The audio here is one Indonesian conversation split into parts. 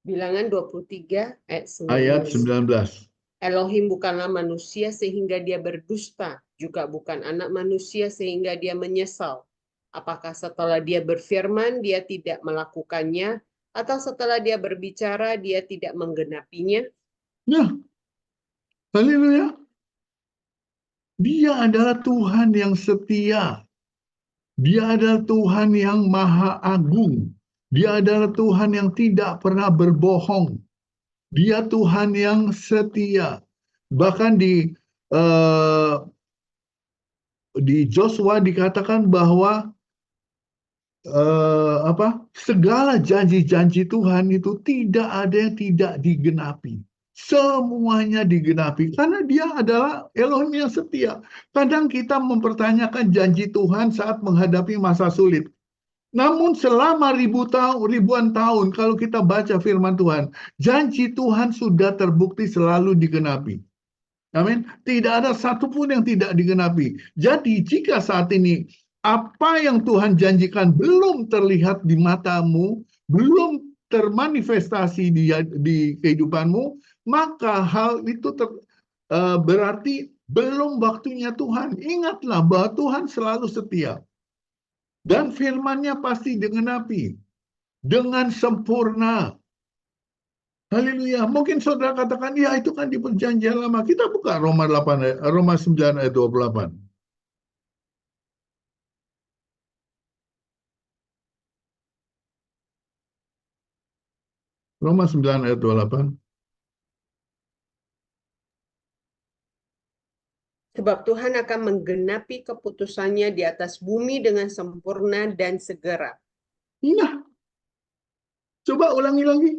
Bilangan 23 ayat Ayat 19. 19. Elohim bukanlah manusia sehingga dia berdusta, juga bukan anak manusia sehingga dia menyesal. Apakah setelah dia berfirman dia tidak melakukannya, atau setelah dia berbicara dia tidak menggenapinya? Ya, haleluya. Dia adalah Tuhan yang setia. Dia adalah Tuhan yang maha agung. Dia adalah Tuhan yang tidak pernah berbohong. Dia Tuhan yang setia. Bahkan di Joshua dikatakan bahwa segala janji-janji Tuhan itu tidak ada yang tidak digenapi. Semuanya digenapi karena dia adalah Elohim yang setia. Kadang kita mempertanyakan janji Tuhan saat menghadapi masa sulit. Namun selama ribuan tahun kalau kita baca firman Tuhan, janji Tuhan sudah terbukti selalu digenapi. Amin. Tidak ada satupun yang tidak digenapi. Jadi jika saat ini apa yang Tuhan janjikan belum terlihat di matamu, belum termanifestasi di kehidupanmu, maka hal itu berarti belum waktunya Tuhan. Ingatlah bahwa Tuhan selalu setia. Dan firman-Nya pasti digenapi dengan sempurna. Haleluya. Mungkin saudara katakan, ya itu kan di perjanjian lama. Kita buka Roma 9 ayat 28. Roma 9 ayat 28. Sebab Tuhan akan menggenapi keputusannya di atas bumi dengan sempurna dan segera. Nah, coba ulangi lagi.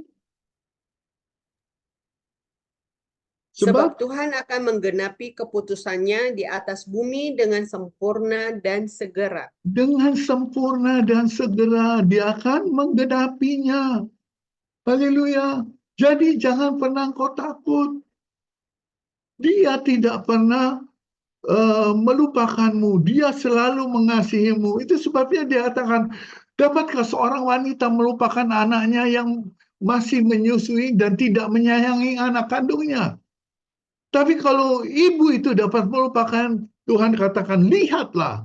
Sebab Tuhan akan menggenapi keputusannya di atas bumi dengan sempurna dan segera. Dengan sempurna dan segera dia akan menggenapinya. Haleluya. Jadi jangan pernah kau takut. Dia tidak pernah melupakanmu. Dia selalu mengasihimu. Itu sebabnya dia katakan, dapatkah seorang wanita melupakan anaknya yang masih menyusui dan tidak menyayangi anak kandungnya? Tapi kalau ibu itu dapat melupakan, Tuhan katakan, lihatlah,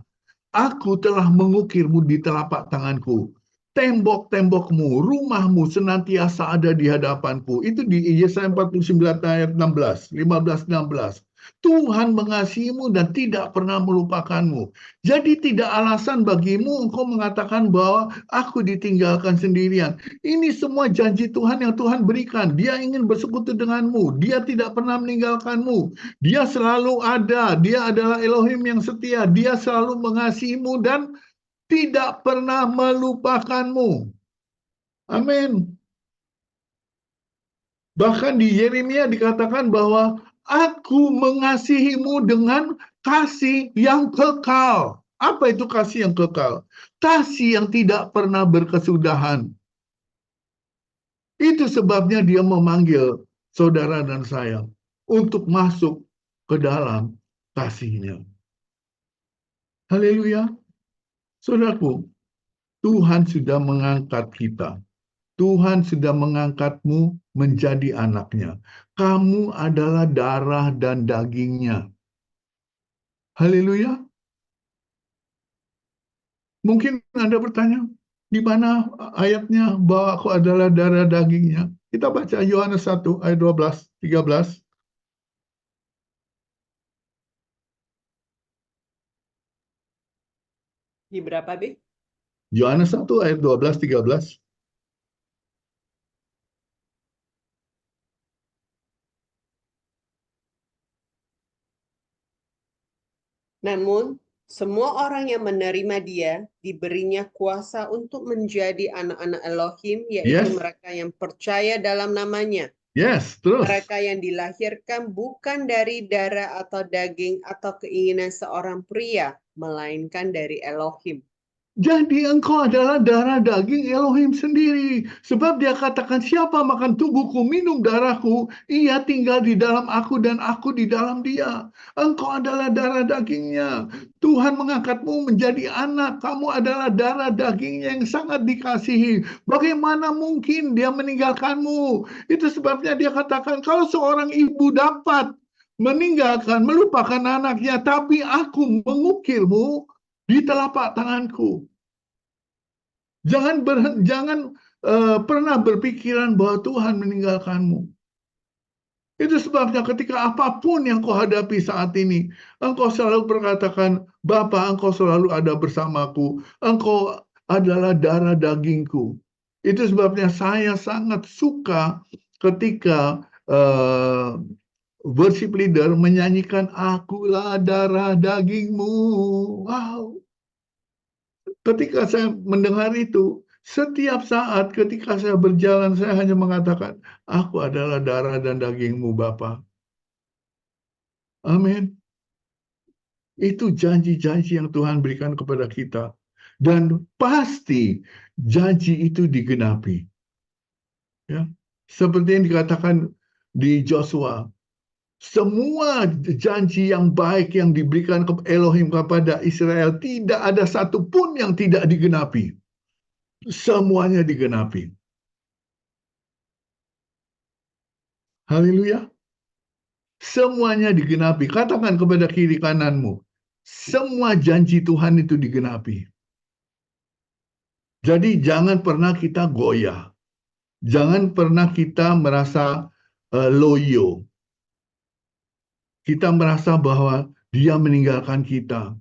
aku telah mengukirmu di telapak tanganku. Tembok-tembokmu, rumahmu senantiasa ada di hadapanku. Itu di Yesaya 49 ayat 16, 15, 16. Tuhan mengasihimu dan tidak pernah melupakanmu. Jadi tidak alasan bagimu engkau mengatakan bahwa aku ditinggalkan sendirian. Ini semua janji Tuhan yang Tuhan berikan. Dia ingin bersekutu denganmu. Dia tidak pernah meninggalkanmu. Dia selalu ada. Dia adalah Elohim yang setia. Dia selalu mengasihimu dan tidak pernah melupakanmu. Amin. Bahkan di Yeremia dikatakan bahwa aku mengasihimu dengan kasih yang kekal. Apa itu kasih yang kekal? Kasih yang tidak pernah berkesudahan. Itu sebabnya dia memanggil saudara dan saya untuk masuk ke dalam kasih-Nya. Haleluya. Saudaraku, Tuhan sudah mengangkat kita. Tuhan sudah mengangkatmu menjadi anaknya. Kamu adalah darah dan dagingnya. Haleluya. Mungkin Anda bertanya, di mana ayatnya bahwa aku adalah darah dagingnya? Kita baca Yohanes 1 ayat 12, 13. Di berapa, B? Yohanes 1 ayat 12, 13. Namun, semua orang yang menerima dia diberinya kuasa untuk menjadi anak-anak Elohim, yaitu Yes. mereka yang percaya dalam namanya. Yes, terus. Mereka yang dilahirkan bukan dari darah atau daging atau keinginan seorang pria, melainkan dari Elohim. Jadi engkau adalah darah daging Elohim sendiri. Sebab dia katakan, siapa makan tubuhku, minum darahku, ia tinggal di dalam aku dan aku di dalam dia. Engkau adalah darah dagingnya. Tuhan mengangkatmu menjadi anak. Kamu adalah darah dagingnya yang sangat dikasihi. Bagaimana mungkin dia meninggalkanmu? Itu sebabnya dia katakan, kalau seorang ibu dapat meninggalkan, melupakan anaknya, tapi aku mengukirmu di telapak tanganku. Jangan pernah berpikiran bahwa Tuhan meninggalkanmu. Itu sebabnya ketika apapun yang kau hadapi saat ini, engkau selalu berkatakan, Bapa, engkau selalu ada bersamaku. Engkau adalah darah dagingku. Itu sebabnya saya sangat suka ketika worship leader menyanyikan, akulah darah dagingmu. Wow. Ketika saya mendengar itu, setiap saat ketika saya berjalan, saya hanya mengatakan, aku adalah darah dan dagingmu, Bapa. Amin. Itu janji-janji yang Tuhan berikan kepada kita. Dan pasti janji itu digenapi. Ya. Seperti yang dikatakan di Joshua, semua janji yang baik yang diberikan ke Elohim kepada Israel, tidak ada satupun yang tidak digenapi. Semuanya digenapi. Haleluya. Semuanya digenapi. Katakan kepada kiri kananmu, semua janji Tuhan itu digenapi. Jadi jangan pernah kita goyah. Jangan pernah kita merasa loyo. Kita merasa bahwa dia meninggalkan kita.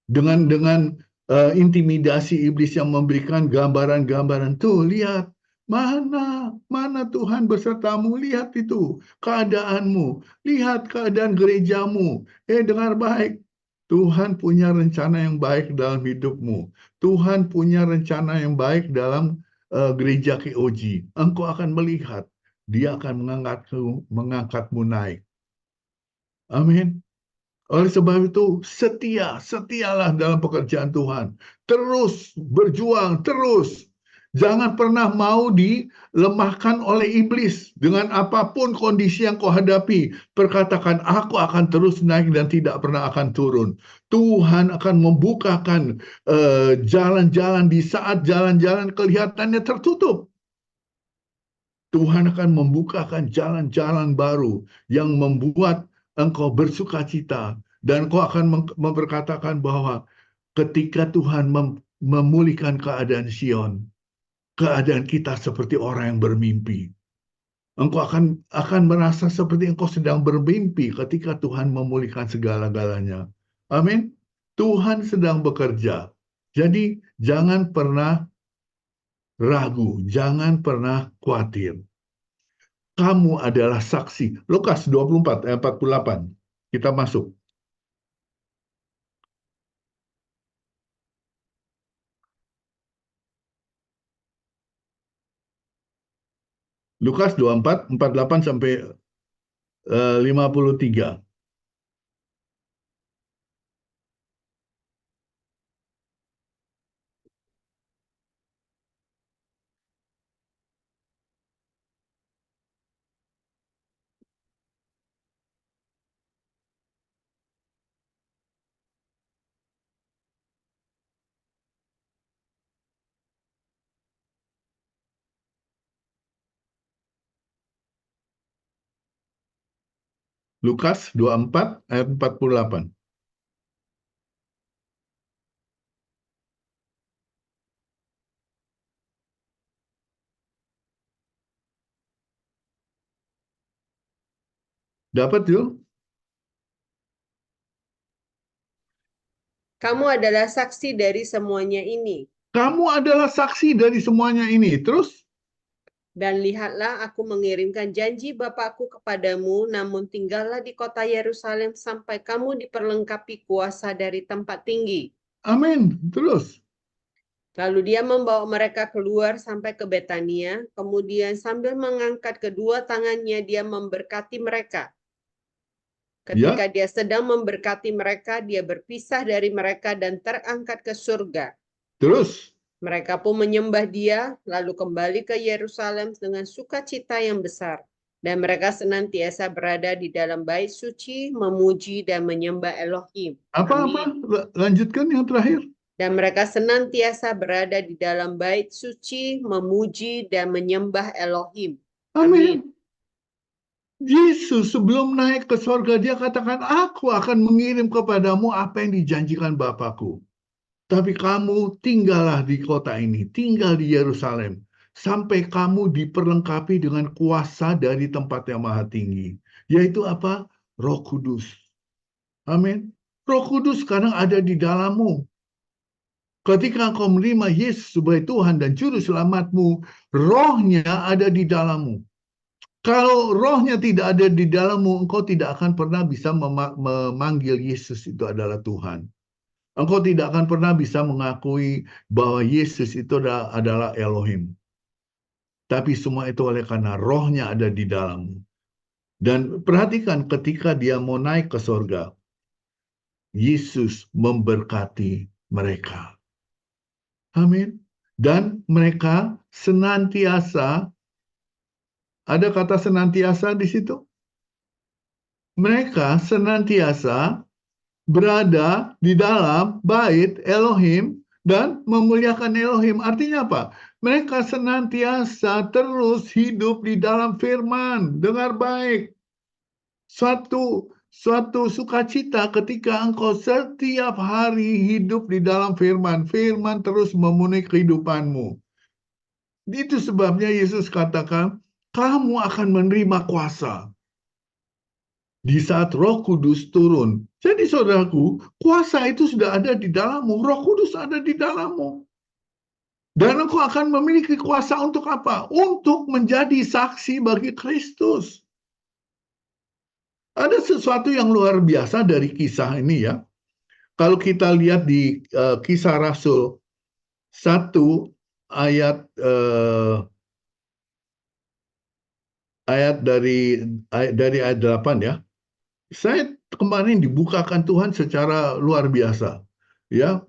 Dengan intimidasi iblis yang memberikan gambaran-gambaran. Tuh, lihat. Mana Tuhan besertamu? Lihat itu keadaanmu. Lihat keadaan gerejamu. Dengar baik. Tuhan punya rencana yang baik dalam hidupmu. Tuhan punya rencana yang baik dalam gereja KOG. Engkau akan melihat. Dia akan mengangkatmu naik. Amin. Oleh sebab itu, setialah dalam pekerjaan Tuhan. Terus berjuang, terus. Jangan pernah mau dilemahkan oleh iblis. Dengan apapun kondisi yang kau hadapi, perkatakan, aku akan terus naik dan tidak pernah akan turun. Tuhan akan membukakan jalan-jalan di saat jalan-jalan kelihatannya tertutup. Tuhan akan membukakan jalan-jalan baru yang membuat engkau bersuka cita. Dan engkau akan memperkatakan bahwa ketika Tuhan memulihkan keadaan Sion, keadaan kita seperti orang yang bermimpi. Engkau akan merasa seperti engkau sedang bermimpi ketika Tuhan memulihkan segala-galanya. Amin. Tuhan sedang bekerja. Jadi jangan pernah ragu, jangan pernah khawatir. Kamu adalah saksi. Lukas 24 ayat 48. Kita masuk. Lukas 24, 48 sampai 53. Lukas 24 ayat 48. Dapat yuk? Kamu adalah saksi dari semuanya ini. Kamu adalah saksi dari semuanya ini. Terus? Dan lihatlah, aku mengirimkan janji Bapakku kepadamu, namun tinggallah di kota Yerusalem sampai kamu diperlengkapi kuasa dari tempat tinggi. Amin. Terus? Lalu dia membawa mereka keluar sampai ke Betania, kemudian sambil mengangkat kedua tangannya dia memberkati mereka. Ketika Ya, dia sedang memberkati mereka, dia berpisah dari mereka dan terangkat ke surga. terus. Mereka pun menyembah dia, lalu kembali ke Yerusalem dengan sukacita yang besar. Dan mereka senantiasa berada di dalam bait suci, memuji dan menyembah Elohim. Apa-apa? Amin. Lanjutkan yang terakhir. Dan mereka senantiasa berada di dalam bait suci, memuji dan menyembah Elohim. Amin. Amin. Yesus sebelum naik ke sorga, dia katakan, aku akan mengirim kepadamu apa yang dijanjikan Bapakku. Tapi kamu tinggallah di kota ini, tinggal di Yerusalem, sampai kamu diperlengkapi dengan kuasa dari tempat yang maha tinggi. Yaitu apa? Roh Kudus. Amin. Roh Kudus sekarang ada di dalammu. Ketika engkau menerima Yesus sebagai Tuhan dan Juru Selamatmu, rohnya ada di dalammu. Kalau rohnya tidak ada di dalammu, engkau tidak akan pernah bisa memanggil Yesus itu adalah Tuhan. Engkau tidak akan pernah bisa mengakui bahwa Yesus itu adalah Elohim. Tapi semua itu oleh karena rohnya ada di dalammu. Dan perhatikan ketika dia mau naik ke sorga, Yesus memberkati mereka. Amin. Dan mereka senantiasa, ada kata senantiasa di situ? Mereka senantiasa berada di dalam bait Elohim dan memuliakan Elohim. Artinya apa? Mereka senantiasa terus hidup di dalam firman. Dengar baik. Suatu sukacita ketika engkau setiap hari hidup di dalam firman. Firman terus memenuhi kehidupanmu. Itu sebabnya Yesus katakan, kamu akan menerima kuasa di saat Roh Kudus turun. Jadi saudaraku, kuasa itu sudah ada di dalammu, Roh Kudus ada di dalammu. Dan engkau akan memiliki kuasa untuk apa? Untuk menjadi saksi bagi Kristus. Ada sesuatu yang luar biasa dari kisah ini ya. Kalau kita lihat di Kisah Rasul 1 ayat dari ayat 8 ya. Saya kemarin dibukakan Tuhan secara luar biasa. Ya,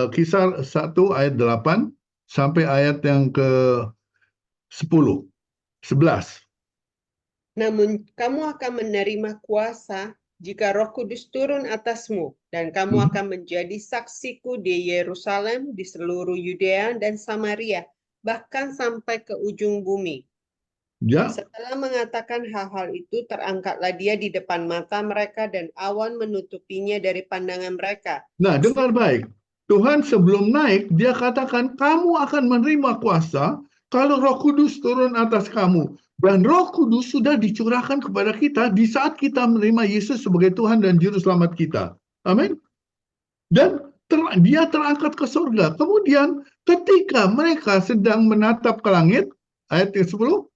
Kisah 1 ayat 8 sampai ayat yang ke 10, 11. Namun kamu akan menerima kuasa jika Roh Kudus turun atasmu, dan kamu Mhm. akan menjadi saksiku di Yerusalem, di seluruh Yudea dan Samaria, bahkan sampai ke ujung bumi. Ya, Setelah mengatakan hal-hal itu, terangkatlah dia di depan mata mereka dan awan menutupinya dari pandangan mereka. nah dengar baik. Tuhan sebelum naik, dia katakan, kamu akan menerima kuasa kalau Roh Kudus turun atas kamu. Dan Roh Kudus sudah dicurahkan kepada kita di saat kita menerima Yesus sebagai Tuhan dan Juru Selamat kita. Amin. Dan dia terangkat ke surga. Kemudian ketika mereka sedang menatap ke langit, ayat yang 10,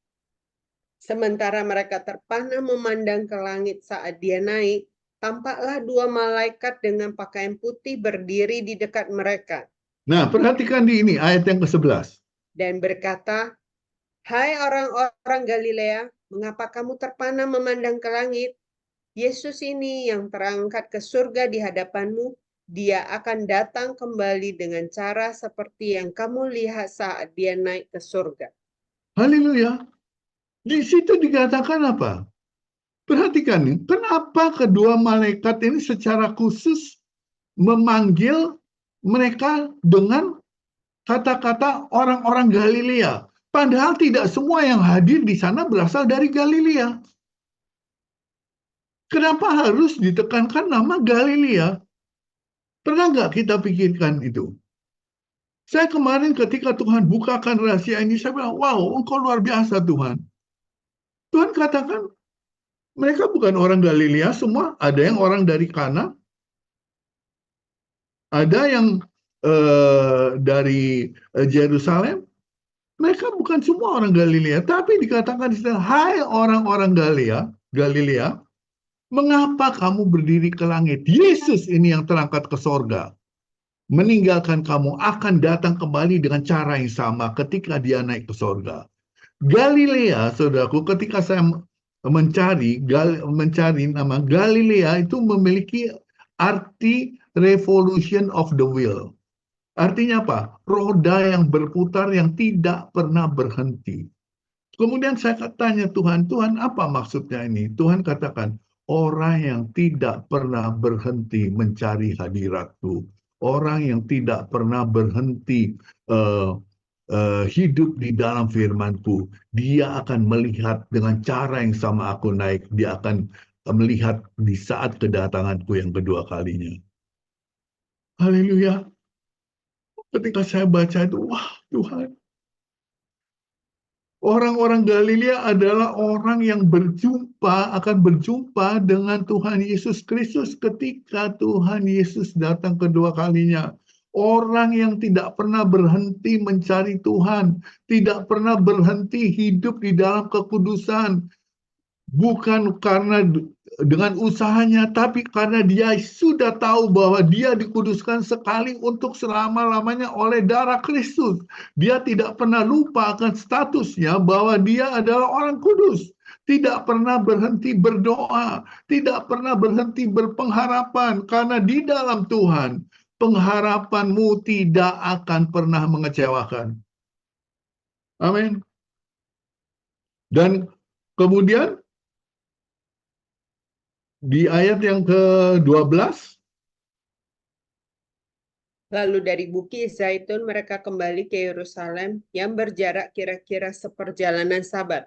Sementara mereka terpana memandang ke langit saat dia naik, tampaklah dua malaikat dengan pakaian putih berdiri di dekat mereka nah perhatikan di ini, ayat yang ke-11. dan berkata, "Hai orang-orang Galilea, mengapa kamu terpana memandang ke langit? Yesus ini yang terangkat ke surga di hadapanmu, dia akan datang kembali dengan cara seperti yang kamu lihat saat dia naik ke surga." Haleluya. Di situ dikatakan apa? Perhatikan nih, kenapa kedua malaikat ini secara khusus memanggil mereka dengan kata-kata orang-orang Galilea. Padahal tidak semua yang hadir di sana berasal dari Galilea. Kenapa harus ditekankan nama Galilea? Pernah nggak kita pikirkan itu? Saya kemarin ketika Tuhan bukakan rahasia ini, saya bilang, wow, engkau luar biasa Tuhan. Tuhan katakan, mereka bukan orang Galilea semua, ada yang orang dari Kana, ada yang dari Yerusalem. Mereka bukan semua orang Galilea, tapi dikatakan di sana, hai orang-orang Galilea, mengapa kamu berdiri ke langit? Yesus ini yang terangkat ke sorga, meninggalkan kamu, akan datang kembali dengan cara yang sama ketika dia naik ke sorga. Galilea, saudaraku, ketika saya mencari nama Galilea itu memiliki arti revolution of the wheel. Artinya apa? Roda yang berputar yang tidak pernah berhenti. Kemudian saya tanya Tuhan, Tuhan apa maksudnya ini? Tuhan katakan, orang yang tidak pernah berhenti mencari hadirat-Ku, orang yang tidak pernah berhenti uh, hidup di dalam firman-Ku, dia akan melihat dengan cara yang sama aku naik, dia akan melihat di saat kedatanganku yang kedua kalinya. Haleluya. Ketika saya baca itu, wah Tuhan, orang-orang Galilea adalah orang yang akan berjumpa dengan Tuhan Yesus Kristus ketika Tuhan Yesus datang kedua kalinya. Orang yang tidak pernah berhenti mencari Tuhan, tidak pernah berhenti hidup di dalam kekudusan, bukan karena dengan usahanya, tapi karena dia sudah tahu bahwa dia dikuduskan sekali untuk selama-lamanya oleh darah Kristus. Dia tidak pernah lupa akan statusnya bahwa dia adalah orang kudus. Tidak pernah berhenti berdoa, tidak pernah berhenti berpengharapan, karena di dalam Tuhan, pengharapanmu tidak akan pernah mengecewakan. Amin. Dan kemudian di ayat yang ke-12, Lalu dari Bukit Zaitun mereka kembali ke Yerusalem yang berjarak kira-kira seperjalanan Sabat.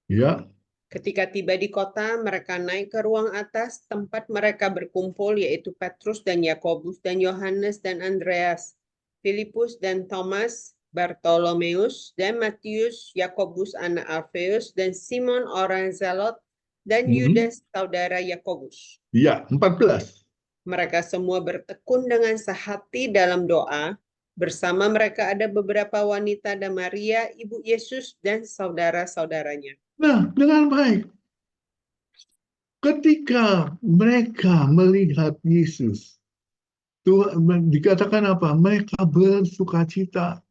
ya, Ketika tiba di kota, mereka naik ke ruang atas tempat mereka berkumpul, yaitu Petrus dan Yakobus dan Yohanes dan Andreas, Filipus dan Thomas, Bartolomeus dan Matius, Yakobus anak Alfeus dan Simon orang Zelot dan Yudas saudara Yakobus. ya, 14. Mereka semua bertekun dengan sehati dalam doa. Bersama mereka ada beberapa wanita dan Maria, ibu Yesus dan saudara-saudaranya. Nah, dengan baik. Ketika mereka melihat Yesus, Tuhan dikatakan apa? Mereka bersukacita.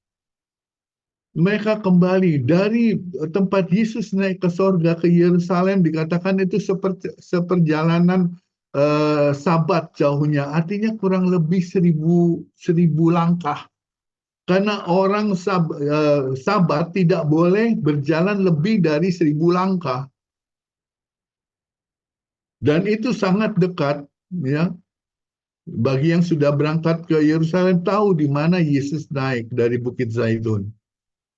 Mereka kembali dari tempat Yesus naik ke sorga ke Yerusalem, dikatakan itu seperjalanan Sabat jauhnya, artinya kurang lebih 1000 langkah. Karena orang Sabat tidak boleh berjalan lebih dari 1000 langkah. Dan itu sangat dekat, ya. Bagi yang sudah berangkat ke Yerusalem tahu di mana Yesus naik dari Bukit Zaitun.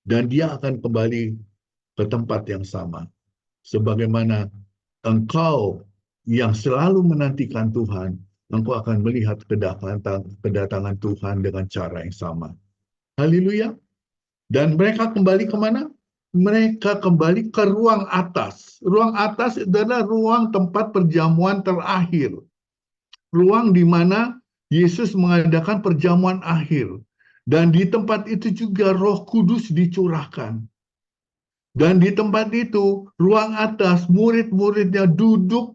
Dan dia akan kembali ke tempat yang sama. Sebagaimana engkau yang selalu menantikan Tuhan, engkau akan melihat kedatangan Tuhan dengan cara yang sama. Haleluya. Dan mereka kembali kemana? Mereka kembali ke ruang atas. Ruang atas adalah ruang tempat perjamuan terakhir. Ruang di mana Yesus mengadakan perjamuan akhir. Dan di tempat itu juga Roh Kudus dicurahkan. Dan di tempat itu, ruang atas, murid-muridnya duduk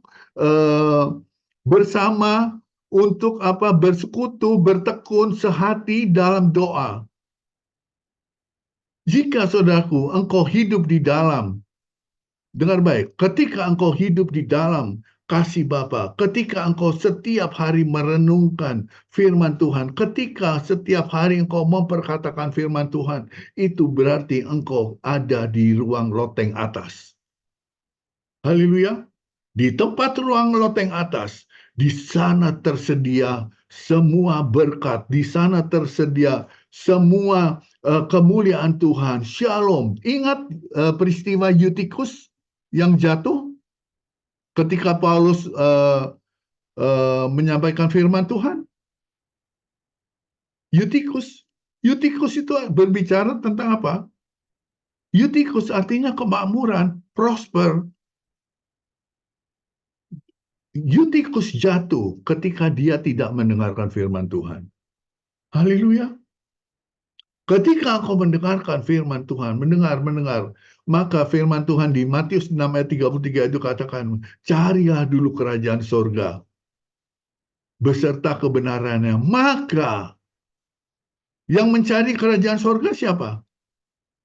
bersama untuk bersekutu, bertekun sehati dalam doa. Jika saudaraku, engkau hidup di dalam, dengar baik, ketika engkau hidup di dalam kasih Bapa, ketika engkau setiap hari merenungkan firman Tuhan, ketika setiap hari engkau memperkatakan firman Tuhan, itu berarti engkau ada di ruang loteng atas. Haleluya. Di tempat ruang loteng atas, di sana tersedia semua berkat, di sana tersedia semua kemuliaan Tuhan. Shalom. Ingat peristiwa Eutikus yang jatuh ketika Paulus menyampaikan firman Tuhan? Eutikus itu berbicara tentang apa? Eutikus artinya kemakmuran, prosper. Eutikus jatuh ketika dia tidak mendengarkan firman Tuhan. Haleluya. Ketika engkau mendengarkan firman Tuhan, mendengar, maka firman Tuhan di Matius 6 ayat 33 itu katakan, carilah dulu kerajaan sorga beserta kebenarannya. Maka yang mencari kerajaan sorga siapa?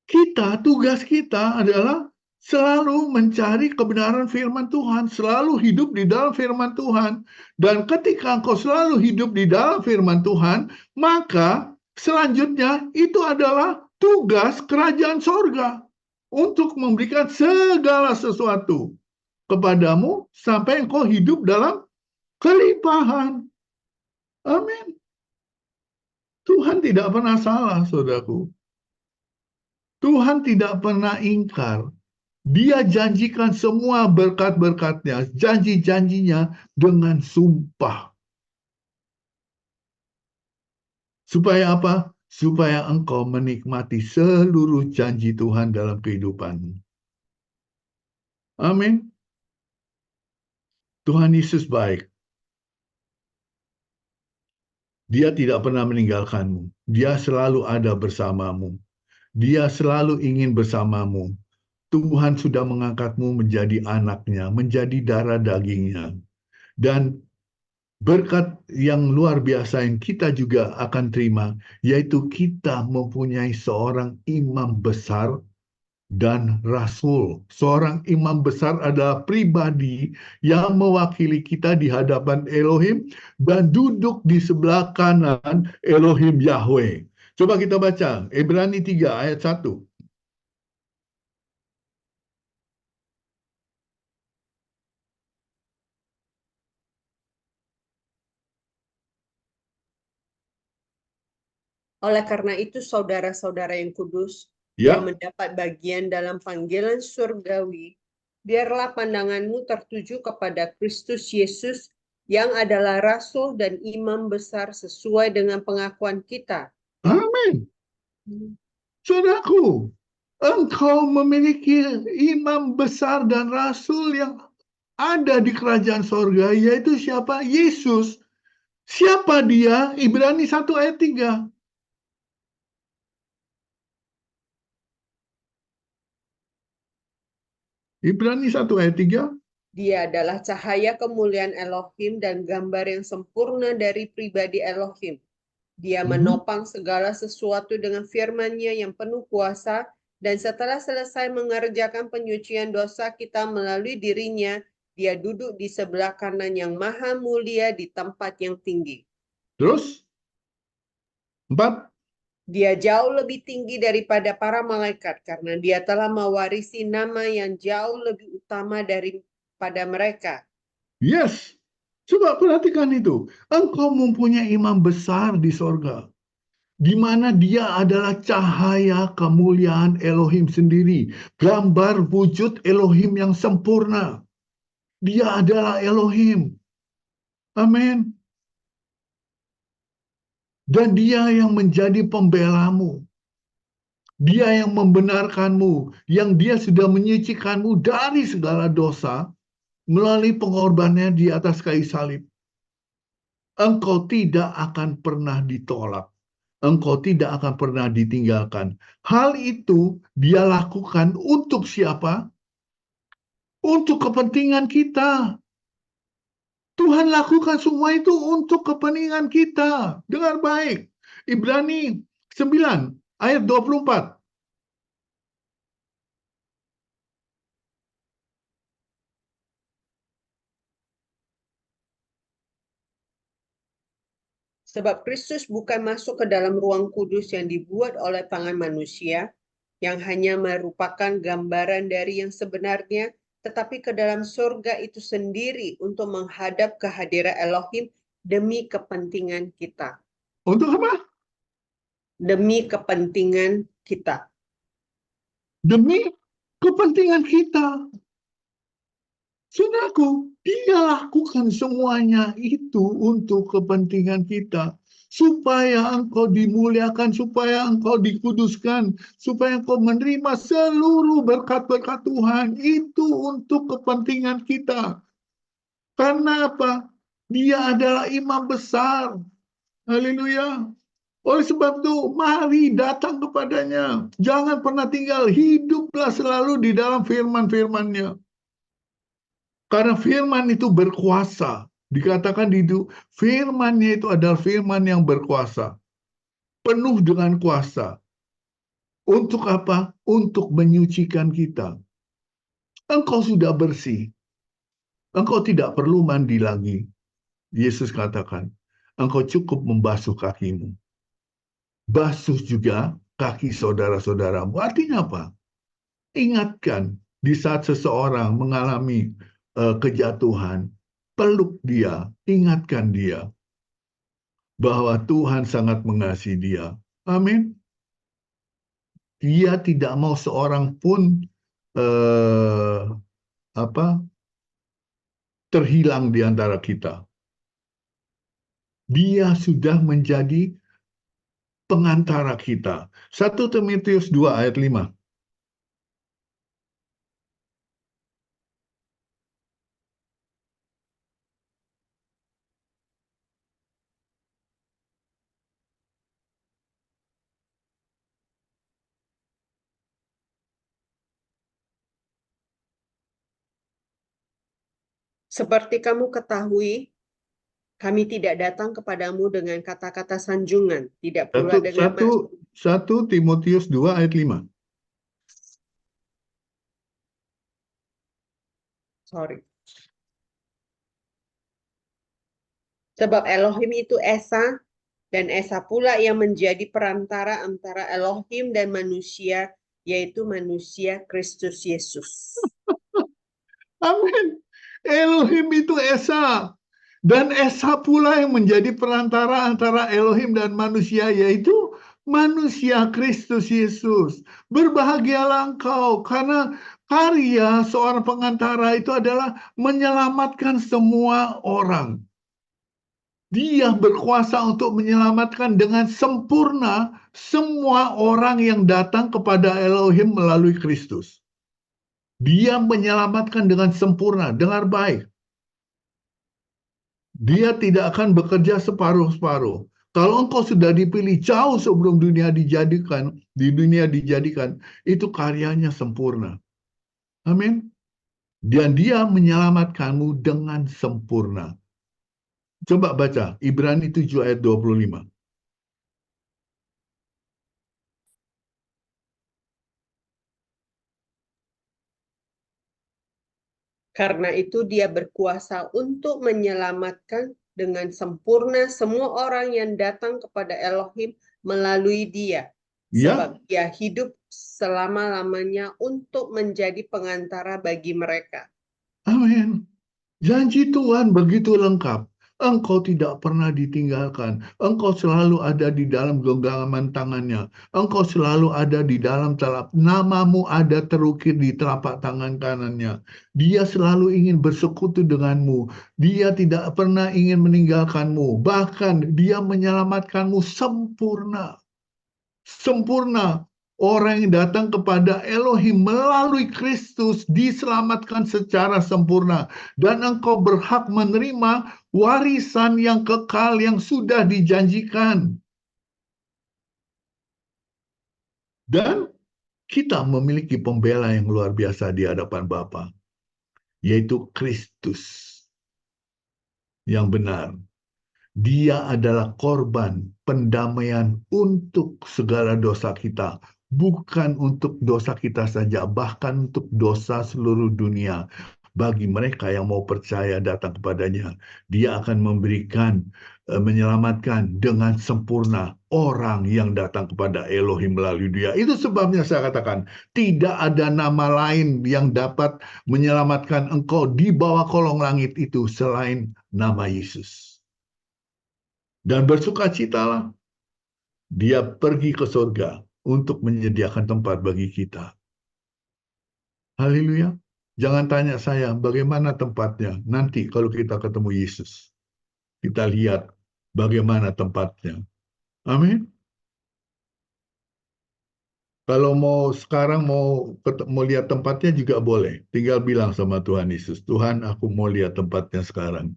Kita, tugas kita adalah selalu mencari kebenaran firman Tuhan, selalu hidup di dalam firman Tuhan. Dan ketika engkau selalu hidup di dalam firman Tuhan, maka selanjutnya itu adalah tugas kerajaan sorga untuk memberikan segala sesuatu kepadamu sampai engkau hidup dalam kelimpahan. Amin. Tuhan tidak pernah salah, saudaraku. Tuhan tidak pernah ingkar. Dia janjikan semua berkat-berkatnya, janji-janjinya dengan sumpah. Supaya apa? Supaya engkau menikmati seluruh janji Tuhan dalam kehidupanmu. Amin. Tuhan Yesus baik. Dia tidak pernah meninggalkanmu. Dia selalu ada bersamamu. Dia selalu ingin bersamamu. Tuhan sudah mengangkatmu menjadi anaknya, menjadi darah dagingnya. Dan berkat yang luar biasa yang kita juga akan terima, yaitu kita mempunyai seorang imam besar dan rasul. Seorang imam besar adalah pribadi yang mewakili kita di hadapan Elohim dan duduk di sebelah kanan Elohim Yahweh. Coba kita baca Ibrani 3 ayat 1. Oleh karena itu, saudara-saudara yang kudus, yang Ya, mendapat bagian dalam panggilan surgawi, biarlah pandanganmu tertuju kepada Kristus Yesus, yang adalah rasul dan imam besar sesuai dengan pengakuan kita. amin. Saudaraku, engkau memiliki imam besar dan rasul yang ada di kerajaan sorga, yaitu siapa? Yesus. Siapa dia? Ibrani 1 ayat 3. Ibrani 1 ayat 3. Dia adalah cahaya kemuliaan Elohim dan gambar yang sempurna dari pribadi Elohim. Dia menopang segala sesuatu dengan firman-Nya yang penuh kuasa, dan setelah selesai mengerjakan penyucian dosa kita melalui dirinya, dia duduk di sebelah kanan yang maha mulia di tempat yang tinggi. Terus, 4. Dia jauh lebih tinggi daripada para malaikat, karena dia telah mewarisi nama yang jauh lebih utama daripada mereka. Yes. Coba perhatikan itu. Engkau mempunyai imam besar di sorga, di mana dia adalah cahaya kemuliaan Elohim sendiri, gambar wujud Elohim yang sempurna. Dia adalah Elohim. Amin. Dan dia yang menjadi pembelamu. Dia yang membenarkanmu, yang dia sudah menyucikanmu dari segala dosa melalui pengorbanannya di atas kayu salib. Engkau tidak akan pernah ditolak. Engkau tidak akan pernah ditinggalkan. Hal itu dia lakukan untuk siapa? Untuk kepentingan kita. Tuhan lakukan semua itu untuk kepentingan kita. Dengar baik. Ibrani 9 ayat 24. Sebab Kristus bukan masuk ke dalam ruang kudus yang dibuat oleh tangan manusia, yang hanya merupakan gambaran dari yang sebenarnya, tetapi ke dalam surga itu sendiri untuk menghadap kehadiran Elohim demi kepentingan kita. Untuk apa? Demi kepentingan kita. Demi kepentingan kita. Saudaraku, dia lakukan semuanya itu untuk kepentingan kita. Supaya engkau dimuliakan, supaya engkau dikuduskan, supaya engkau menerima seluruh berkat-berkat Tuhan. Itu untuk kepentingan kita. Karena apa? Dia adalah imam besar. Haleluya. Oleh sebab itu, mari datang kepadanya. Jangan pernah tinggal, hiduplah selalu di dalam firman-firman-Nya. Karena firman itu berkuasa. Dikatakan di itu, firman-Nya itu adalah firman yang berkuasa. Penuh dengan kuasa. Untuk apa? Untuk menyucikan kita. Engkau sudah bersih. Engkau tidak perlu mandi lagi. Yesus katakan, engkau cukup membasuh kakimu. Basuh juga kaki saudara-saudaramu. Artinya apa? Ingatkan di saat seseorang mengalami kejatuhan, peluk dia, ingatkan dia bahwa Tuhan sangat mengasihi dia. Amin. Dia tidak mau seorang pun eh, apa terhilang di antara kita. Dia sudah menjadi pengantara kita. 1 Timotius 2 ayat 5. Seperti kamu ketahui, kami tidak datang kepadamu dengan kata-kata sanjungan, tidak pula dengan 1 Timotius 2 ayat 5. sorry. Sebab Elohim itu Esa, dan Esa pula yang menjadi perantara antara Elohim dan manusia, yaitu manusia Kristus Yesus. Amin. Elohim itu Esa. Dan Esa pula yang menjadi perantara antara Elohim dan manusia, yaitu manusia Kristus Yesus. Berbahagialah engkau, karena karya seorang pengantara itu adalah menyelamatkan semua orang. Dia berkuasa untuk menyelamatkan dengan sempurna semua orang yang datang kepada Elohim melalui Kristus. Dia menyelamatkan dengan sempurna, dengar baik. Dia tidak akan bekerja separuh-separuh. Kalau engkau sudah dipilih jauh sebelum dunia dijadikan, itu karyanya sempurna. Amin. Dan dia menyelamatkanmu dengan sempurna. Coba baca Ibrani 7 ayat 25. Karena itu dia berkuasa untuk menyelamatkan dengan sempurna semua orang yang datang kepada Elohim melalui dia. Ya, Sebab dia hidup selama-lamanya untuk menjadi pengantara bagi mereka. amin. Janji Tuhan begitu lengkap. Engkau tidak pernah ditinggalkan. Engkau selalu ada di dalam genggaman tangannya. Engkau selalu ada di dalam namamu ada terukir di telapak tangan kanannya. Dia selalu ingin bersekutu denganmu. Dia tidak pernah ingin meninggalkanmu. Bahkan dia menyelamatkanmu sempurna. Sempurna. Orang yang datang kepada Elohim melalui Kristus diselamatkan secara sempurna. Dan engkau berhak menerima warisan yang kekal yang sudah dijanjikan. Dan kita memiliki pembela yang luar biasa di hadapan Bapa, yaitu Kristus yang benar. Dia adalah korban pendamaian untuk segala dosa kita. Bukan untuk dosa kita saja, bahkan untuk dosa seluruh dunia. Bagi mereka yang mau percaya datang kepadanya, dia akan memberikan, menyelamatkan dengan sempurna orang yang datang kepada Elohim melalui dia. Itu sebabnya saya katakan, tidak ada nama lain yang dapat menyelamatkan engkau di bawah kolong langit itu selain nama Yesus. Dan bersukacitalah, dia pergi ke surga untuk menyediakan tempat bagi kita. Haleluya. Jangan tanya saya bagaimana tempatnya. Nanti kalau kita ketemu Yesus, kita lihat bagaimana tempatnya. Amin. Kalau mau sekarang mau lihat tempatnya juga boleh. Tinggal bilang sama Tuhan Yesus, Tuhan aku mau lihat tempatnya sekarang.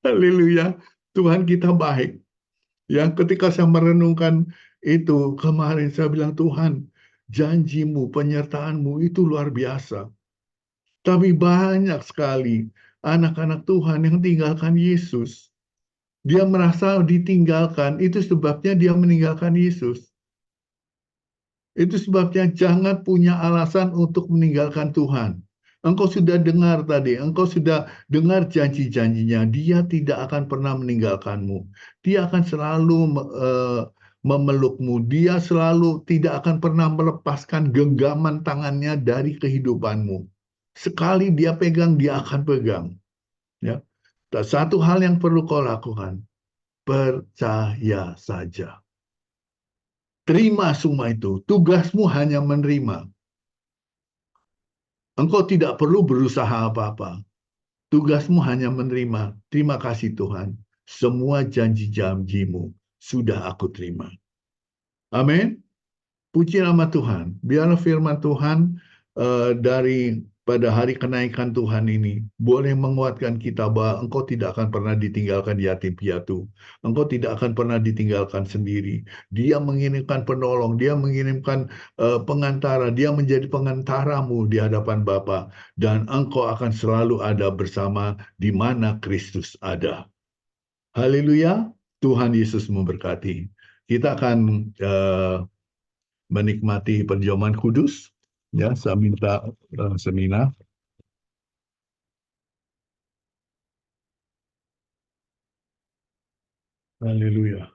Haleluya. Tuhan kita baik. Yang ketika saya merenungkan itu kemarin saya bilang, Tuhan, janjimu, penyertaanmu itu luar biasa. Tapi banyak sekali anak-anak Tuhan yang tinggalkan Yesus. Dia merasa ditinggalkan, itu sebabnya dia meninggalkan Yesus. Itu sebabnya jangan punya alasan untuk meninggalkan Tuhan. Engkau sudah dengar tadi, engkau sudah dengar janji-janjinya. Dia tidak akan pernah meninggalkanmu. Dia akan selalu memelukmu. Dia selalu tidak akan pernah melepaskan genggaman tangannya dari kehidupanmu. Sekali dia pegang, dia akan pegang. Ya. Satu hal yang perlu kau lakukan, percaya saja. Terima semua itu. Tugasmu hanya menerima. Engkau tidak perlu berusaha apa-apa. Tugasmu hanya menerima. Terima kasih Tuhan. Semua janji-janjimu sudah aku terima. Amin. Puji nama Tuhan. Biarlah firman Tuhan dari pada hari kenaikan Tuhan ini boleh menguatkan kita bahwa engkau tidak akan pernah ditinggalkan yatim piatu. Engkau tidak akan pernah ditinggalkan sendiri. Dia mengirimkan penolong, dia mengirimkan pengantara, dia menjadi pengantaramu di hadapan Bapa, dan engkau akan selalu ada bersama di mana Kristus ada. Haleluya, Tuhan Yesus memberkati. Kita akan menikmati perjamuan kudus. Ya, saya minta Semina. Haleluya.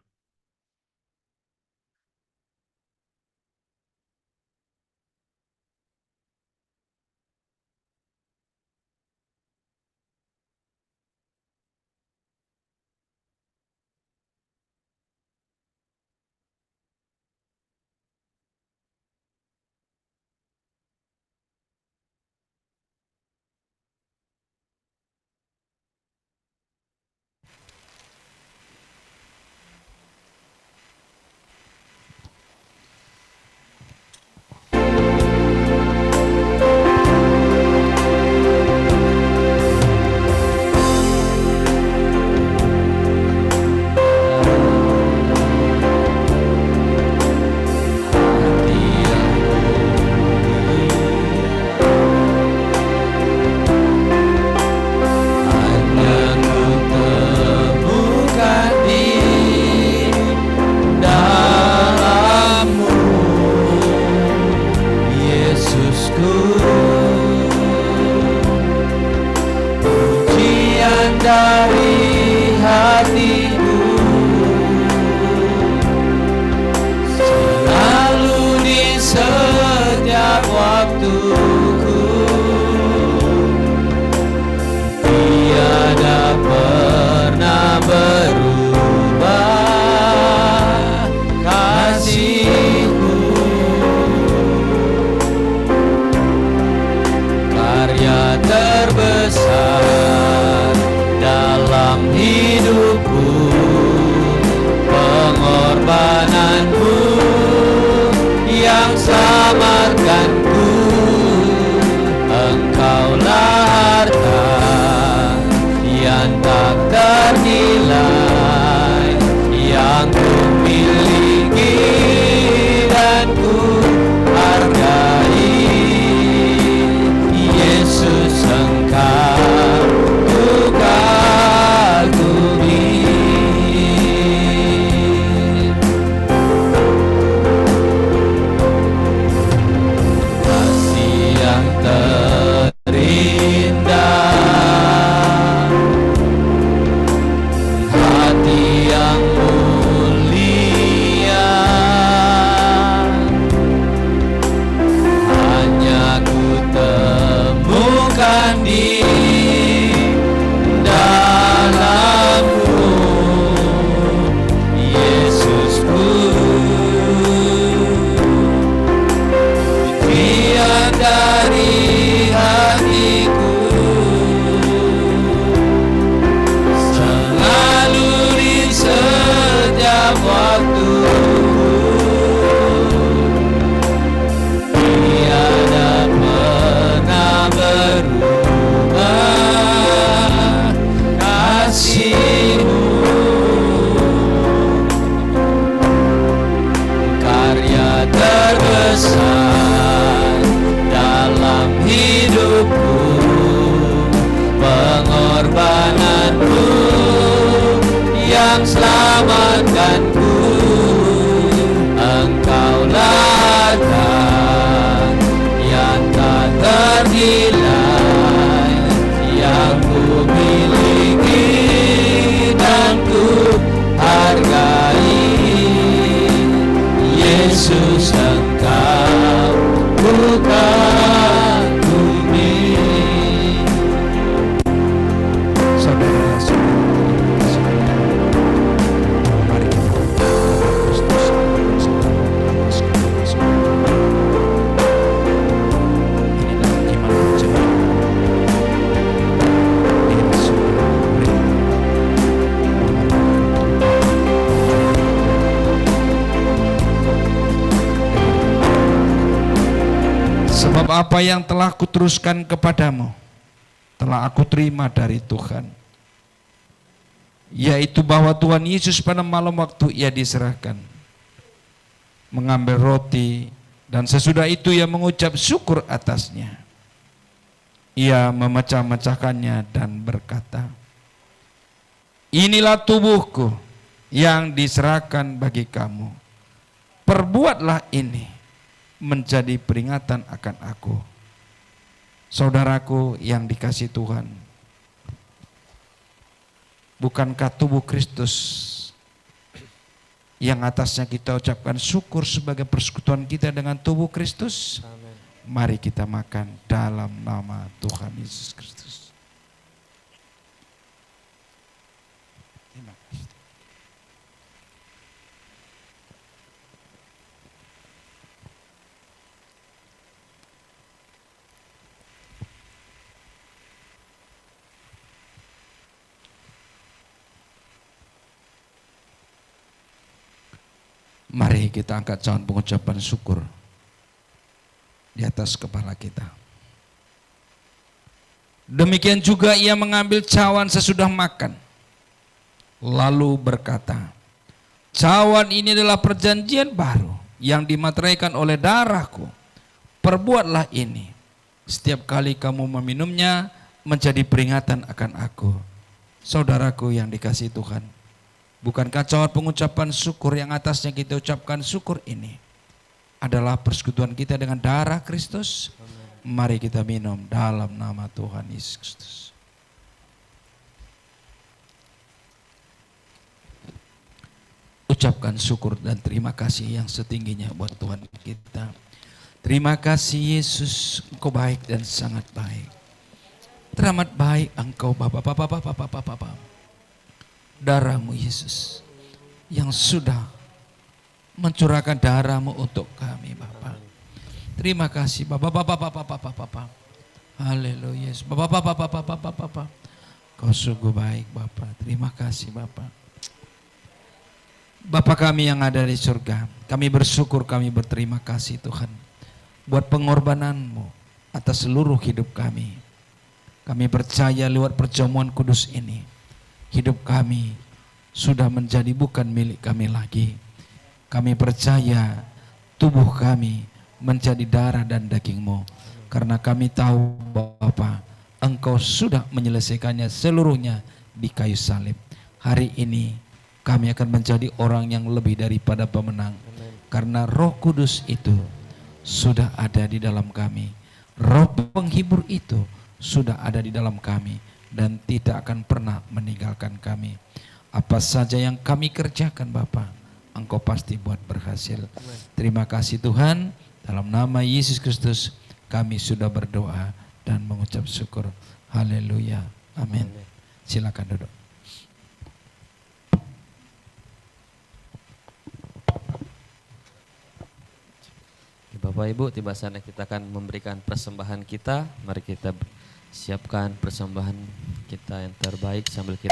Selamatkanku, Engkaulah nilai yang ku miliki dan ku hargai. Yesus, Engkau bukan bumi. Sebab apa yang telah kuteruskan kepadamu telah aku terima dari Tuhan, yaitu bahwa Tuhan Yesus pada malam waktu ia diserahkan mengambil roti, dan sesudah itu ia mengucap syukur atasnya. Ia memecah-mecahkannya dan berkata, inilah tubuhku yang diserahkan bagi kamu. Perbuatlah ini menjadi peringatan akan aku. Saudaraku yang dikasihi Tuhan, bukankah tubuh Kristus yang atasnya kita ucapkan syukur sebagai persekutuan kita dengan tubuh Kristus? Amin. Mari kita makan dalam nama Tuhan Yesus Kristus. Terima kasih. Mari kita angkat cawan pengucapan syukur di atas kepala kita. Demikian juga ia mengambil cawan sesudah makan, lalu berkata, cawan ini adalah perjanjian baru yang dimateraikan oleh darahku. Perbuatlah ini setiap kali kamu meminumnya menjadi peringatan akan aku. Saudaraku yang dikasihi Tuhan, bukankah cawan pengucapan syukur yang atasnya kita ucapkan syukur ini adalah persekutuan kita dengan darah Kristus? Mari kita minum dalam nama Tuhan Yesus Kristus. Ucapkan syukur dan terima kasih yang setingginya buat Tuhan kita. Terima kasih Yesus, Engkau baik dan sangat baik. Teramat baik Engkau Bapa. Darah-Mu Yesus yang sudah mencurahkan darah-Mu untuk kami Bapa. Terima kasih Bapa. Haleluya. Bapa. Kau sungguh baik Bapa. Terima kasih Bapa. Bapa kami yang ada di surga, kami bersyukur, kami berterima kasih Tuhan buat pengorbanan-Mu atas seluruh hidup kami. Kami percaya lewat perjamuan kudus ini, hidup kami sudah menjadi bukan milik kami lagi. Kami percaya tubuh kami menjadi darah dan daging-Mu. Karena kami tahu Bapa, Engkau sudah menyelesaikannya seluruhnya di kayu salib. Hari ini kami akan menjadi orang yang lebih daripada pemenang. Karena Roh Kudus itu sudah ada di dalam kami. Roh penghibur itu sudah ada di dalam kami dan tidak akan pernah meninggalkan kami. Apa saja yang kami kerjakan Bapa, Engkau pasti buat berhasil. Terima kasih Tuhan, dalam nama Yesus Kristus kami sudah berdoa dan mengucap syukur. Haleluya. Amin. Silakan duduk. Bapak Ibu, tiba saatnya kita akan memberikan persembahan kita. Mari kita siapkan persembahan kita yang terbaik sambil kita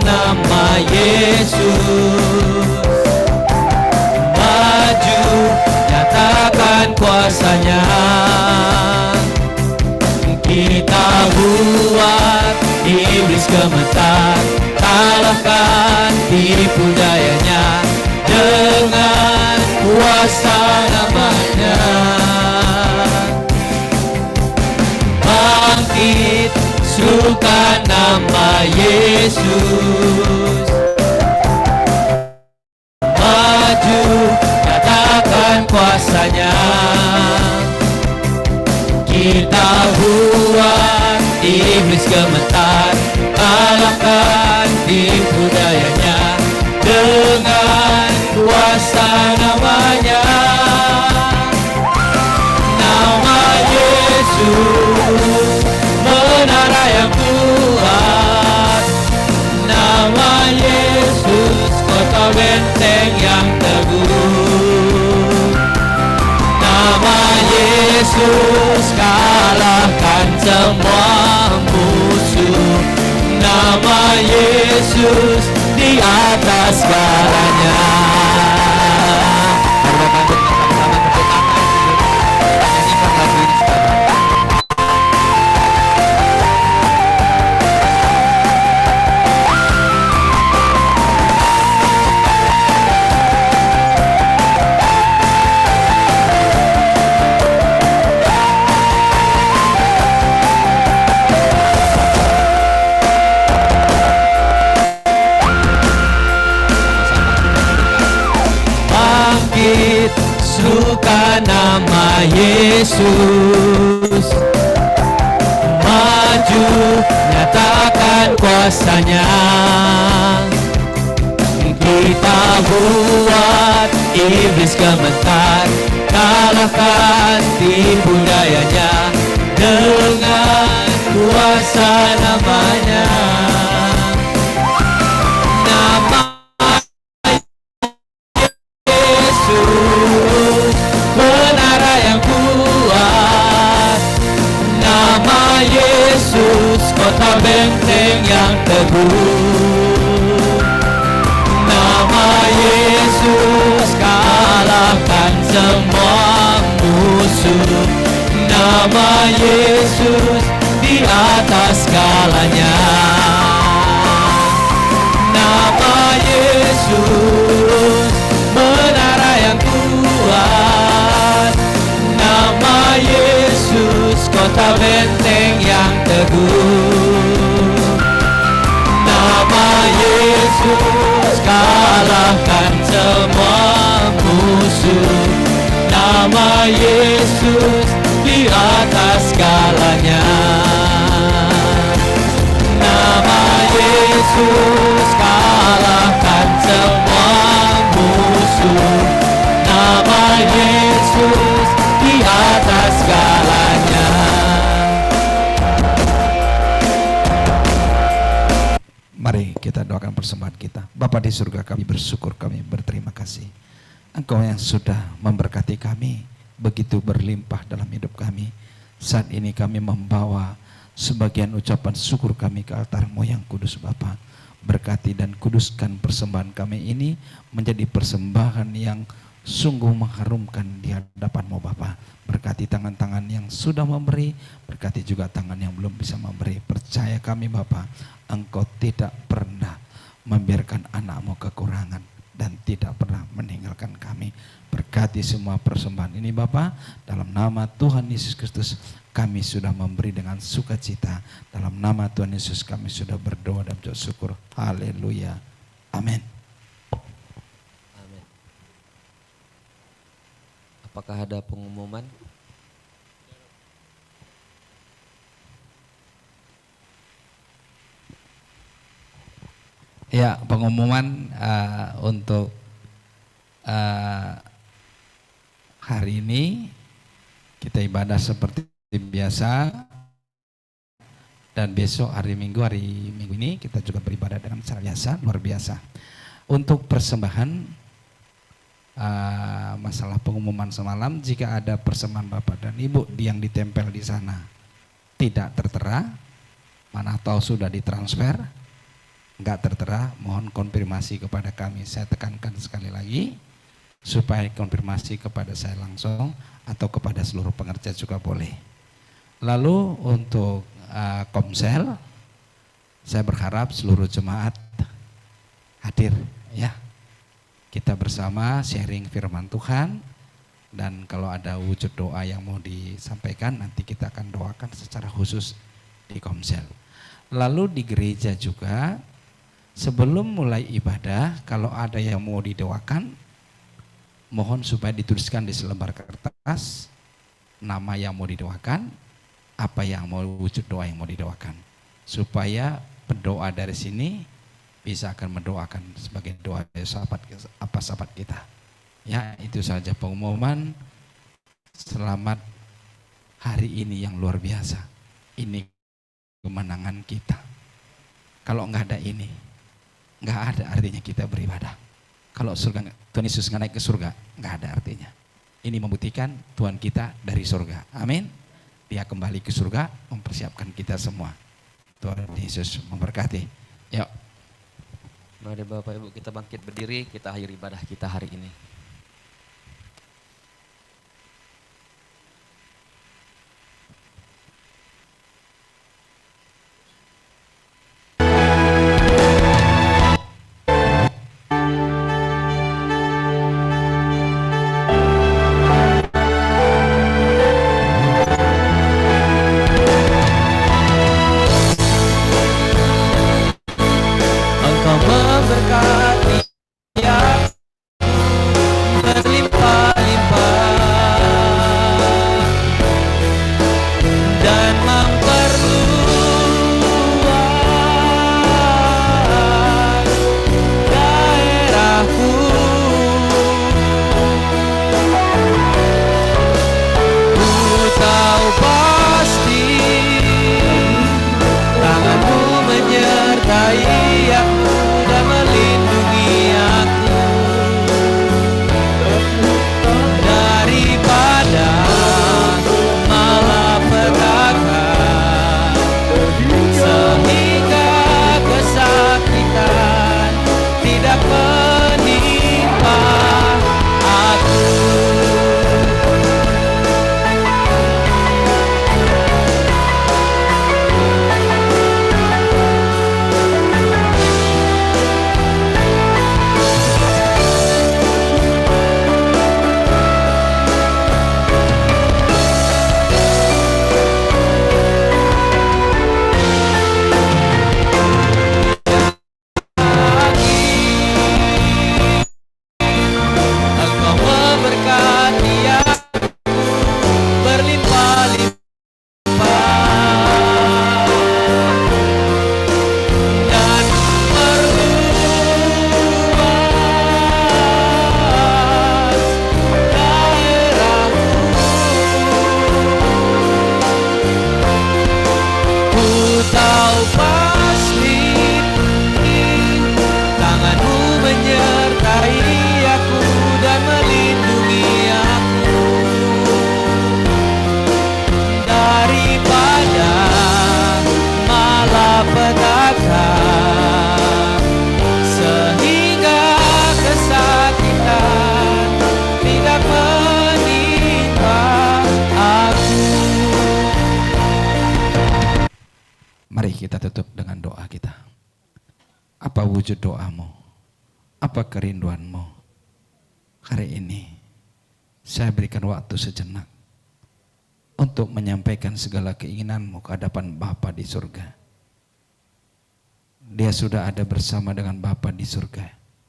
nama Yesus, maju dan kuasanya. Kita buat iblis gemetar, kalahkan tipu dayanya dengan kuasa namanya. Bangkit, serukan nama Yesus. Maju, katakan kuasanya. Kita buat iblis gemetar, kalahkan tipu dayanya dengan kuasa namanya. Nama Yesus, menara yang kuat. Nama Yesus, kota benteng yang teguh. Nama Yesus, kalahkan semua musuh. Nama Yesus, di atas segalanya. Bangkit, serukan nama Yesus. Maju, nyatakan kuasanya. Kita buat iblis gemetar, kalahkan tipu dayanya dengan kuasa namanya. Nama Yesus, menara yang kuat. Nama Yesus, kota benteng yang teguh. Nama Yesus, kalahkan semua musuh. Nama Yesus, di atas segalanya. Nama Yesus, menara yang kuat. Nama Yesus, kota benteng yang teguh. Nama Yesus, kalahkan semua musuh. Nama Yesus, di atas segalanya. Nama Yesus, kalahkan semua musuh. Nama Yesus, di atas segalanya. Mari kita doakan persembahan kita. Bapa di surga, kami bersyukur, kami berterima kasih. Engkau yang sudah memberkati kami begitu berlimpah dalam hidup kami. Saat ini kami membawa sebagian ucapan syukur kami ke altar-Mu yang kudus Bapa. Berkati dan kuduskan persembahan kami ini menjadi persembahan yang sungguh mengharumkan di hadapan-Mu Bapa. Berkati tangan-tangan yang sudah memberi, berkati juga tangan yang belum bisa memberi. Percaya kami Bapa, Engkau tidak pernah membiarkan anak-Mu kekurangan dan tidak pernah meninggalkan kami. Berkati semua persembahan ini Bapa, dalam nama Tuhan Yesus Kristus kami sudah memberi dengan sukacita. Dalam nama Tuhan Yesus kami sudah berdoa dan bersyukur. Haleluya. Amin. Amin. Apakah ada pengumuman? Ya, pengumuman untuk hari ini kita ibadah seperti biasa, dan besok hari Minggu ini kita juga beribadah dengan cara biasa, luar biasa. Untuk persembahan, masalah pengumuman semalam, jika ada persembahan Bapak dan Ibu yang ditempel di sana tidak tertera, mana tahu sudah ditransfer, enggak tertera, mohon konfirmasi kepada kami. Saya tekankan sekali lagi, supaya konfirmasi kepada saya langsung atau kepada seluruh pengerja juga boleh. Lalu untuk komsel, saya berharap seluruh jemaat hadir ya. Kita bersama sharing firman Tuhan, dan kalau ada wujud doa yang mau disampaikan nanti kita akan doakan secara khusus di komsel. Lalu di gereja juga sebelum mulai ibadah kalau ada yang mau didoakan, mohon supaya dituliskan di selembar kertas nama yang mau didoakan, apa yang mau wujud doa yang mau didoakan, supaya pendoa dari sini bisa akan mendoakan sebagai doa dari sahabat kita. Ya, itu saja pengumuman. Selamat hari ini yang luar biasa. Ini kemenangan kita. Kalau nggak ada ini, nggak ada artinya kita beribadah. Kalau surga, Tuhan Yesus nggak naik ke surga, nggak ada artinya. Ini membuktikan Tuhan kita dari surga. Amin. Dia kembali ke surga, mempersiapkan kita semua. Tuhan Yesus memberkati. Yuk. Mari Bapak Ibu kita bangkit berdiri, kita akhiri ibadah kita hari ini. Engkau memberkati ya berlimpah-limpah dan memperluas daerahku. Ku tahu pasti tanganmu menyertai aku dan melindungi aku daripada malapetaka, sehingga kesakitan tidak menimpa aku. Engkau memberkati aku berlimpah-limpah dan memperluas daerahku. Ku tahu pasti tanganmu menyertai aku dan melindungi aku daripada malapetaka, sehingga kesakitan tidak menimpa aku. Mari kita tutup dengan doa kita. Apa wujud doamu? Apa kerinduanmu? Hari ini saya berikan waktu sejenak untuk menyampaikan segala keinginanmu ke hadapan Bapa di surga. Dia sudah ada bersama dengan Bapa di surga.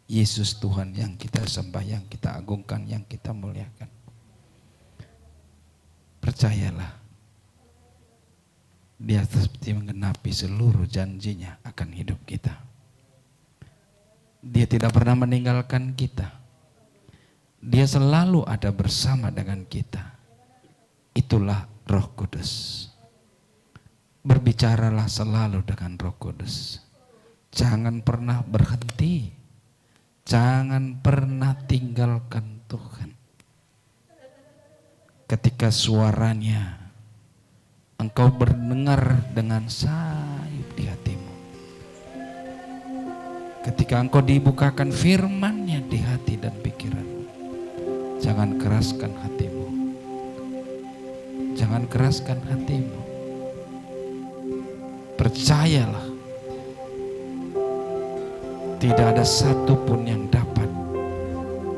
Yesus Tuhan yang kita sembah, yang kita agungkan, yang kita muliakan. Percayalah, Dia seperti menggenapi seluruh janjinya akan hidup kita. Dia tidak pernah meninggalkan kita. Dia selalu ada bersama dengan kita. Itulah Roh Kudus. Berbicaralah selalu dengan Roh Kudus. Jangan pernah berhenti. Jangan pernah tinggalkan Tuhan. Ketika suaranya engkau mendengar dengan sayup di hatimu. Ketika engkau dibukakan firman-Nya di hati dan pikiranmu, Jangan keraskan hatimu. Jangan keraskan hatimu. Percayalah, tidak ada satupun yang dapat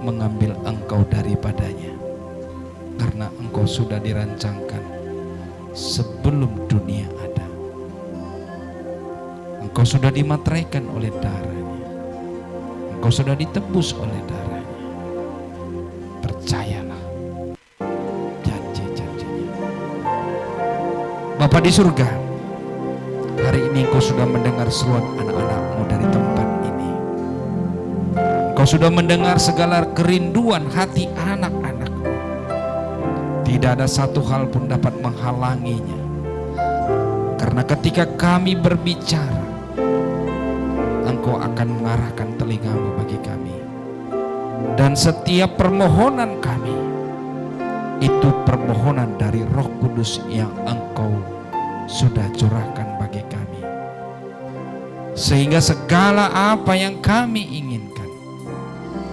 mengambil engkau daripadanya, karena engkau sudah dirancangkan sebelum dunia ada. Engkau sudah dimateraikan oleh darahnya. Engkau sudah ditebus oleh darahnya. Percayalah janji-janjinya. Bapa di surga, hari ini engkau sudah mendengar seruan anak-anakmu dari tempat ini. Engkau sudah mendengar segala kerinduan hati anak-anakmu. Tidak ada satu hal pun dapat menghalanginya. Karena ketika kami berbicara, engkau akan mengarahkan telingamu bagi kami. Dan setiap permohonan kami, itu permohonan dari Roh Kudus yang engkau sudah curahkan bagi kami. Sehingga segala apa yang kami inginkan,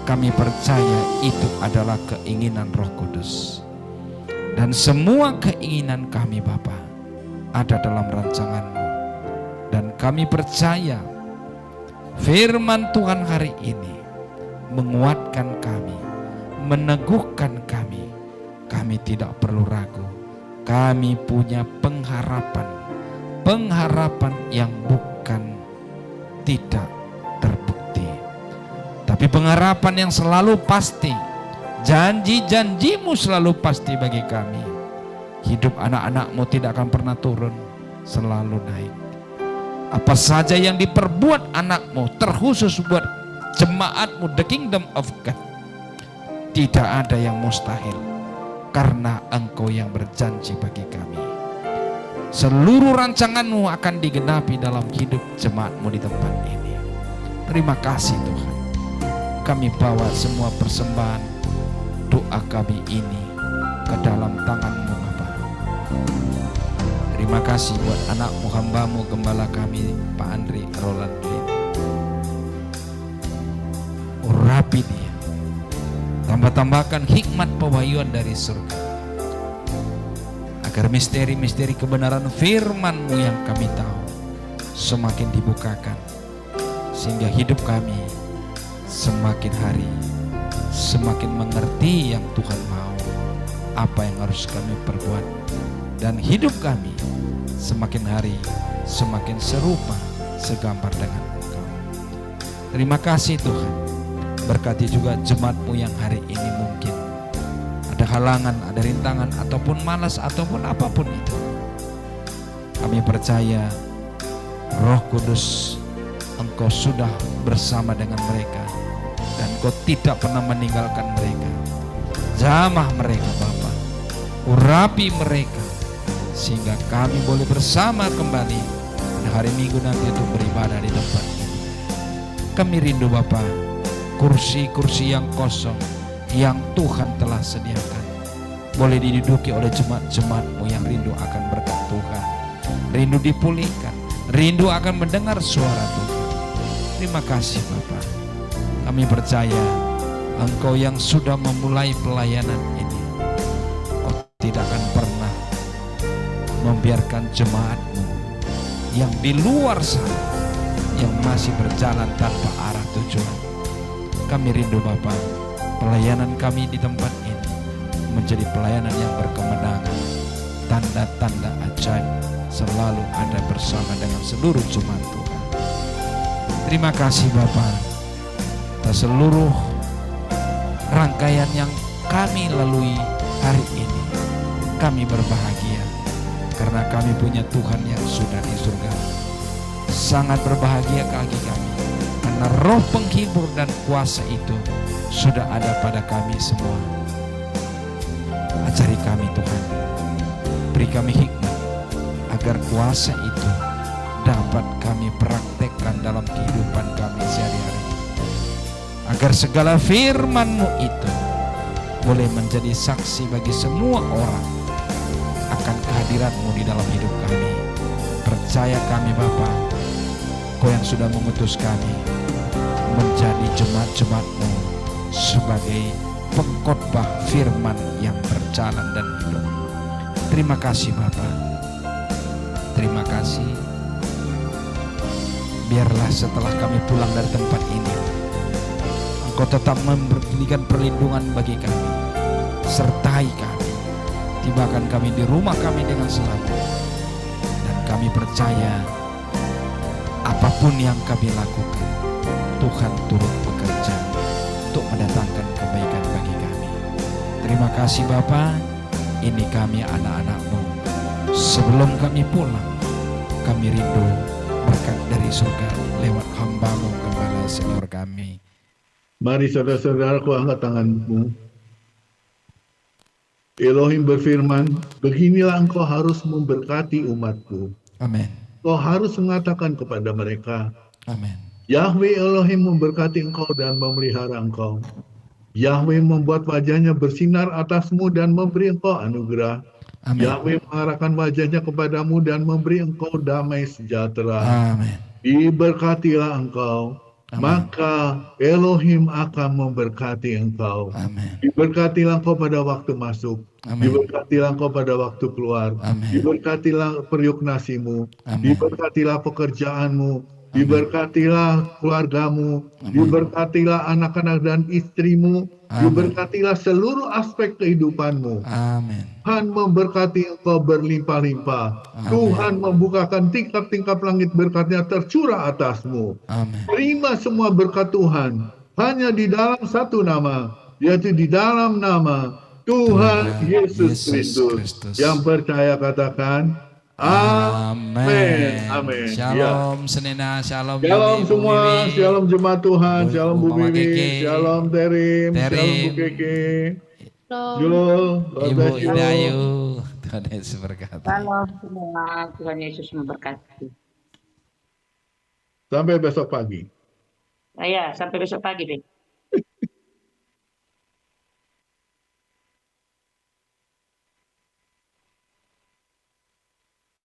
kami percaya itu adalah keinginan Roh Kudus. Dan semua keinginan kami Bapa ada dalam rancangan-Mu. Dan kami percaya firman Tuhan hari ini menguatkan kami, meneguhkan kami. Kami tidak perlu ragu. Kami punya pengharapan. Pengharapan yang bukan tidak terbukti, tapi pengharapan yang selalu pasti. Janji-janji-Mu selalu pasti bagi kami. Hidup anak-anak-Mu tidak akan pernah turun, selalu naik. Apa saja yang diperbuat anak-Mu, terkhusus buat jemaat-Mu, the kingdom of God, tidak ada yang mustahil, karena Engkau yang berjanji bagi kami. Seluruh rancangan-Mu akan digenapi dalam hidup jemaat-Mu di tempat ini. Terima kasih Tuhan. Kami bawa semua persembahan doa kami ini ke dalam tangan-Mu Bapa. Terima kasih buat anak-Mu, hamba-Mu, gembala kami Pak Andri Roland Lin. Urapi dia, tambah-tambahkan hikmat pewahyuan dari surga, agar misteri-misteri kebenaran firman-Mu yang kami tahu semakin dibukakan, sehingga hidup kami semakin hari semakin mengerti yang Tuhan mau, apa yang harus kami perbuat, dan hidup kami semakin hari semakin serupa segambar dengan Engkau. Terima kasih Tuhan. Berkati juga jemaat-Mu yang hari ini mungkin ada halangan, ada rintangan, ataupun malas, ataupun apapun itu. Kami percaya Roh Kudus, Engkau sudah bersama dengan mereka, dan Engkau tidak pernah meninggalkan mereka. Jamah mereka Bapa, urapi mereka, sehingga kami boleh bersama kembali pada hari Minggu nanti untuk beribadah di tempat ini. Kami rindu Bapa, kursi-kursi yang kosong yang Tuhan telah sediakan boleh diduduki oleh jemaat-jemaat-Mu yang rindu akan berkat Tuhan, rindu dipulihkan, rindu akan mendengar suara Tuhan. Terima kasih Bapa. Kami percaya Engkau yang sudah memulai pelayanan ini, Engkau tidak akan pernah membiarkan jemaat-Mu yang di luar sana, yang masih berjalan tanpa arah tujuan. Kami rindu Bapa, pelayanan kami di tempat ini menjadi pelayanan yang berkemenangan. Tanda-tanda ajaib selalu ada bersama dengan seluruh jemaat Tuhan. Terima kasih Bapa atas seluruh rangkaian yang kami lalui hari ini. Kami berbahagia karena kami punya Tuhan yang sudah di surga. Sangat berbahagia kaki kami, karena roh penghibur dan kuasa itu sudah ada pada kami semua. Ajari kami Tuhan, beri kami hikmat agar kuasa itu dapat kami praktekkan dalam kehidupan kami sehari-hari, agar segala firman-Mu itu boleh menjadi saksi bagi semua orang akan kehadiran-Mu di dalam hidup kami. Percaya kami Bapa, Kau yang sudah mengutus kami menjadi jemaat-jemaat-Mu sebagai pengkhotbah firman yang berjalan dan hidup. Terima kasih Bapa. Terima kasih. Biarlah setelah kami pulang dari tempat ini, Engkau tetap memberikan perlindungan bagi kami. Sertai kami. Tibakan kami di rumah kami dengan selamat. Dan kami percaya apapun yang kami lakukan, Tuhan turut bekerja untuk mendatangkan kebaikan bagi kami. Terima kasih Bapa. Ini kami anak-anak-Mu. Sebelum kami pulang, kami rindu berkat dari surga lewat hamba-Mu Gembala Senior kami. Mari saudara-saudaraku angkat tanganmu. Elohim berfirman, beginilah engkau harus memberkati umatku. Amin. Engkau harus mengatakan kepada mereka, Amin. Yahweh Elohim memberkati engkau dan memelihara engkau. Yahweh membuat wajahnya bersinar atasmu dan memberi engkau anugerah. Amin. Yahweh mengarahkan wajahnya kepadamu dan memberi engkau damai sejahtera. Amin. Diberkatilah engkau, Amin. maka Elohim akan memberkati engkau. Amin. Diberkatilah engkau pada waktu masuk. Amin. Diberkatilah engkau pada waktu keluar. Amin. Diberkatilah periuk nasimu. Amin. Diberkatilah pekerjaanmu. Diberkatilah keluargamu. Amin. Diberkatilah anak-anak dan istrimu. Amin. Diberkatilah seluruh aspek kehidupanmu. Amin. Tuhan memberkati engkau berlimpah-limpah. Amin. Tuhan membukakan tingkap-tingkap langit berkatnya tercurah atasmu. Amin. Terima semua berkat Tuhan hanya di dalam satu nama, yaitu di dalam nama Tuhan Yesus Kristus. Yang percaya katakan amin. Amin. Ya. Shalom Senena, shalom Shalom Bibi, Bu semua, Bibi. shalom jemaat Tuhan, Bu- shalom Bu Bu Mama Bibi, Keke. shalom Terim, shalom Bu Terim. Keke, Shalom. Jul, God Ibu bless you. Idayu. Tuhan Yesus berkati. Salam semua, Tuhan Yesus memberkati. Sampai besok pagi. Ya, sampai besok pagi, Beb.